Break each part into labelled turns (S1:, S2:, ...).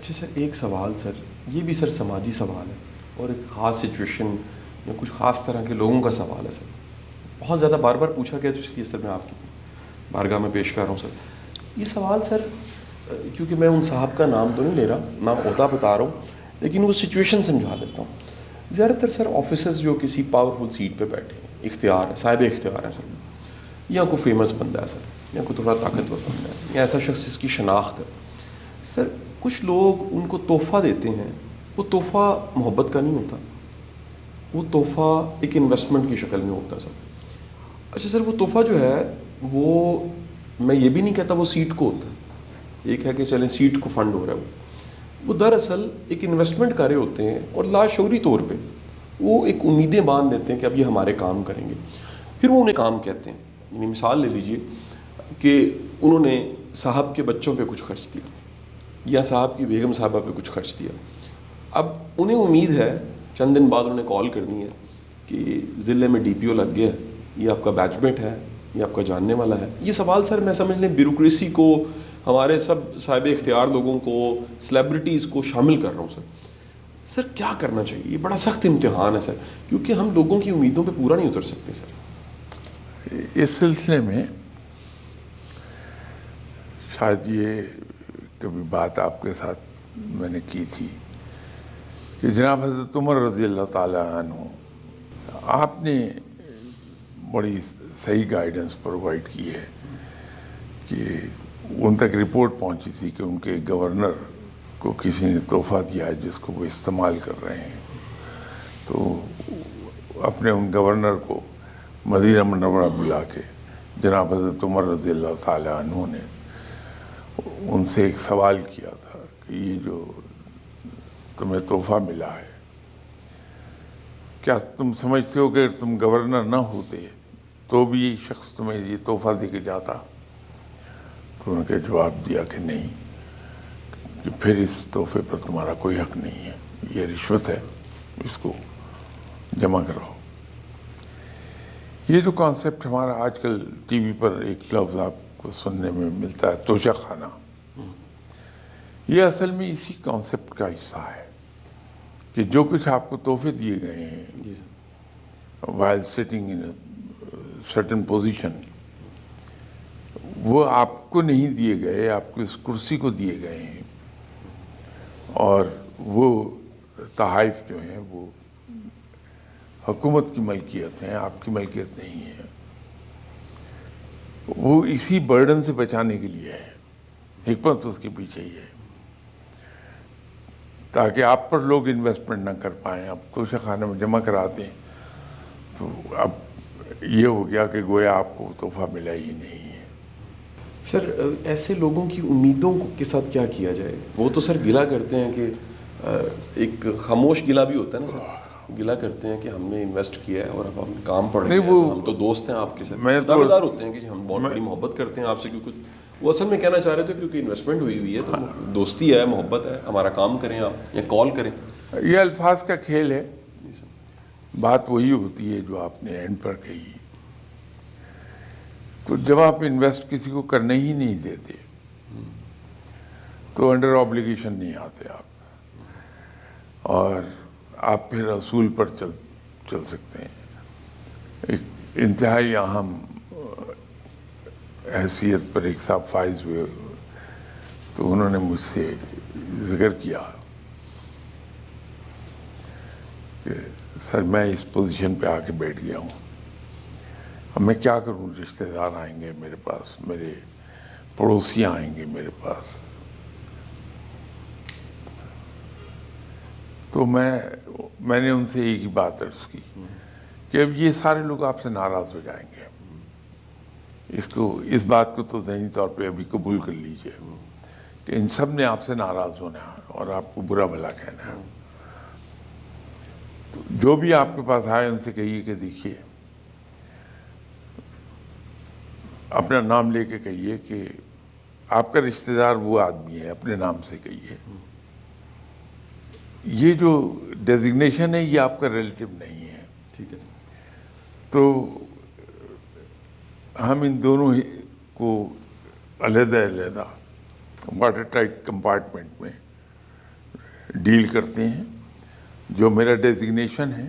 S1: اچھا سر، ایک سوال سر، یہ بھی سر سماجی سوال ہے اور ایک خاص سچویشن یا کچھ خاص طرح کے لوگوں کا سوال ہے سر. بہت زیادہ بار بار پوچھا گیا تو اس لیے سر میں آپ کی بارگاہ میں پیش کر رہا ہوں سر. یہ سوال سر، کیونکہ میں ان صاحب کا نام تو نہیں لے رہا، نہ عہدہ بتا رہا ہوں، لیکن وہ سچویشن سمجھا دیتا ہوں. زیادہ تر سر آفیسرز جو کسی پاورفل سیٹ پہ بیٹھے ہیں، اختیار ہے، صاحب اختیار ہے سر، یا کوئی فیمس بندہ ہے سر، یا کوئی تھوڑا طاقتور بندہ ہے، یا ایسا شخص جس کی شناخت ہے سر، کچھ لوگ ان کو تحفہ دیتے ہیں. وہ تحفہ محبت کا نہیں ہوتا، وہ تحفہ ایک انویسٹمنٹ کی شکل میں ہوتا ہے سر. اچھا سر، وہ تحفہ جو ہے وہ، میں یہ بھی نہیں کہتا وہ سیٹ کو ہوتا ہے، ایک ہے کہ چلیں سیٹ کو فنڈ ہو رہا ہے، وہ دراصل ایک انویسٹمنٹ کر رہے ہوتے ہیں اور لاشعوری طور پہ وہ ایک امیدیں باندھ دیتے ہیں کہ اب یہ ہمارے کام کریں گے. پھر وہ انہیں کام کہتے ہیں. یعنی مثال لے لیجئے کہ انہوں نے صاحب کے بچوں پہ کچھ خرچ دیا یا صاحب کی بیگم صاحبہ پہ کچھ خرچ دیا. اب انہیں امید ہے چند دن بعد انہوں نے کال کرنی ہے کہ ضلع میں ڈی پی او لگ گیا ہے، یہ آپ کا بیچ میٹ ہے، یہ آپ کا جاننے والا ہے. یہ سوال سر میں سمجھ لیں بیوروکریسی کو، ہمارے سب صاحب اختیار لوگوں کو، سلیبریٹیز کو شامل کر رہا ہوں سر. سر کیا کرنا چاہیے؟ یہ بڑا سخت امتحان ہے سر، کیونکہ ہم لوگوں کی امیدوں پہ پورا نہیں اتر سکتے سر.
S2: اس سلسلے میں شاید یہ کبھی بات آپ کے ساتھ میں نے کی تھی کہ جناب حضرت عمر رضی اللہ تعالیٰ عنہ، آپ نے بڑی صحیح گائیڈنس پرووائڈ کی ہے کہ ان تک رپورٹ پہنچی تھی کہ ان کے گورنر کو کسی نے تحفہ دیا ہے جس کو وہ استعمال کر رہے ہیں. تو اپنے ان گورنر کو مدینہ منورہ بلا کے جناب حضرت عمر رضی اللہ تعالیٰ عنہ نے ان سے ایک سوال کیا تھا کہ یہ جو تمہیں تحفہ ملا ہے، کیا تم سمجھتے ہو کہ اگر تم گورنر نہ ہوتے تو بھی یہ شخص تمہیں یہ تحفہ دے کے جاتا؟ تو انہوں نے جواب دیا کہ نہیں، کہ پھر اس تحفے پر تمہارا کوئی حق نہیں ہے، یہ رشوت ہے، اس کو جمع کراؤ. یہ جو کانسیپٹ ہمارا آج کل ٹی وی پر ایک لفظ آپ کو سننے میں ملتا ہے، توشہ خانہ، یہ اصل میں اسی کانسیپٹ کا حصہ ہے کہ جو کچھ آپ کو تحفے دیے گئے ہیں while sitting in a certain position، وہ آپ کو نہیں دیے گئے، آپ کو اس کرسی کو دیے گئے ہیں، اور وہ تحائف جو ہیں وہ حکومت کی ملکیت ہیں، آپ کی ملکیت نہیں ہے. وہ اسی برڈن سے بچانے کے لیے ہے، حکمت اس کے پیچھے ہی ہے، تاکہ آپ پر لوگ انویسٹمنٹ نہ کر پائیں. آپ توشہ خانے میں جمع کراتے ہیں تو اب یہ ہو گیا کہ گویا آپ کو تحفہ ملا ہی نہیں ہے.
S1: سر ایسے لوگوں کی امیدوں کے ساتھ کیا کیا جائے؟ وہ تو سر گلا کرتے ہیں کہ ایک خاموش گلا بھی ہوتا ہے نا سر، گلا کرتے ہیں کہ ہم نے انویسٹ کیا ہے اور اب ہم کام پڑ رہے ہیں، ہم تو دوست ہیں آپ کے ساتھ، دعوے دار ہوتے ہیں کہ ہم بہت بڑی محبت کرتے ہیں آپ سے، کیونکہ وہ اصل میں کہنا چاہ رہے تھے کیونکہ انویسٹمنٹ ہوئی ہے تو دوستی ہے، محبت ہے، ہمارا کام کریں آپ یا کال کریں.
S2: یہ الفاظ کا کھیل ہے. بات وہی ہوتی ہے جو آپ نے اینڈ پر کہی. تو جب آپ انویسٹ کسی کو کرنے ہی نہیں دیتے تو انڈر آبلیگیشن نہیں آتے آپ، اور آپ پھر اصول پر چل سکتے ہیں. ایک انتہائی اہم حیثیت پر ایک صاحب فائز ہوئے تو انہوں نے مجھ سے ذکر کیا کہ سر میں اس پوزیشن پہ آ کے بیٹھ گیا ہوں، اب میں کیا کروں؟ رشتہ دار آئیں گے میرے پاس، میرے پڑوسی آئیں گے میرے پاس، تو میں نے ان سے ایک ہی بات عرض کی کہ اب یہ سارے لوگ آپ سے ناراض ہو جائیں گے، اس بات کو تو ذہنی طور پہ ابھی قبول کر لیجئے کہ ان سب نے آپ سے ناراض ہونا ہے اور آپ کو برا بھلا کہنا ہے. تو جو بھی آپ کے پاس آئے ان سے کہیے کہ دیکھیے، اپنا نام لے کے کہیے کہ آپ کا رشتہ دار وہ آدمی ہے، اپنے نام سے کہیے. یہ جو ڈیزگنیشن ہے یہ آپ کا ریلیٹو نہیں ہے.
S1: ٹھیک ہے.
S2: تو ہم ان دونوں کو علیحدہ واٹر ٹائٹ کمپارٹمنٹ میں ڈیل کرتے ہیں. جو میرا ڈیزگنیشن ہے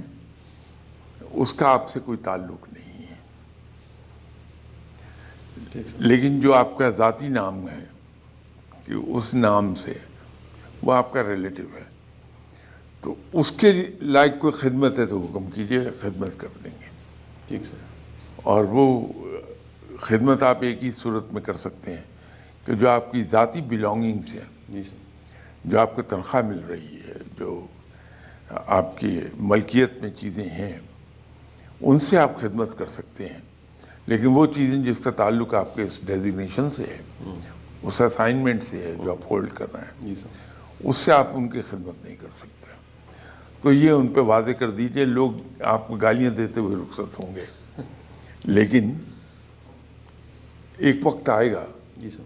S2: اس کا آپ سے کوئی تعلق نہیں ہے.
S1: ٹھیک سر.
S2: لیکن جو آپ کا ذاتی نام ہے کہ اس نام سے وہ آپ کا ریلیٹو ہے, تو اس کے لائق کوئی خدمت ہے تو حکم کیجیے, خدمت کر دیں گے.
S1: ٹھیک سر.
S2: اور وہ خدمت آپ ایک ہی صورت میں کر سکتے ہیں کہ جو آپ کی ذاتی بلانگنگس ہیں,
S1: جی سر.
S2: جو آپ کو تنخواہ مل رہی ہے, جو آپ کی ملکیت میں چیزیں ہیں, ان سے آپ خدمت کر سکتے ہیں. لیکن وہ چیزیں جس کا تعلق آپ کے اس ڈیزگنیشن سے ہے, اس اسائنمنٹ سے ہے جو آپ ہولڈ کر رہے ہیں,
S1: جی سر.
S2: اس سے آپ ان کی خدمت نہیں کر سکتے. تو یہ ان پہ واضح کر دیجئے. لوگ آپ کو گالیاں دیتے ہوئے رخصت ہوں گے, لیکن ایک وقت آئے گا
S1: جی سر.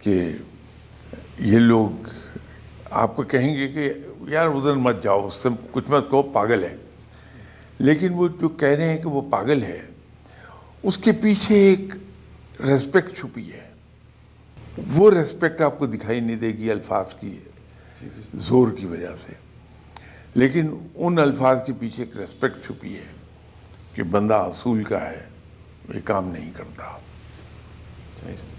S2: کہ یہ لوگ آپ کو کہیں گے کہ یار ادھر مت جاؤ, اس سے کچھ مت کہو, پاگل ہے. لیکن وہ جو کہہ رہے ہیں کہ وہ پاگل ہے, اس کے پیچھے ایک ریسپیکٹ چھپی ہے. وہ ریسپیکٹ آپ کو دکھائی نہیں دے گی الفاظ کی زور کی وجہ سے, لیکن ان الفاظ کے پیچھے ایک ریسپیکٹ چھپی ہے کہ بندہ اصول کا ہے, یہ کام نہیں کرتا.
S1: صحیح سر.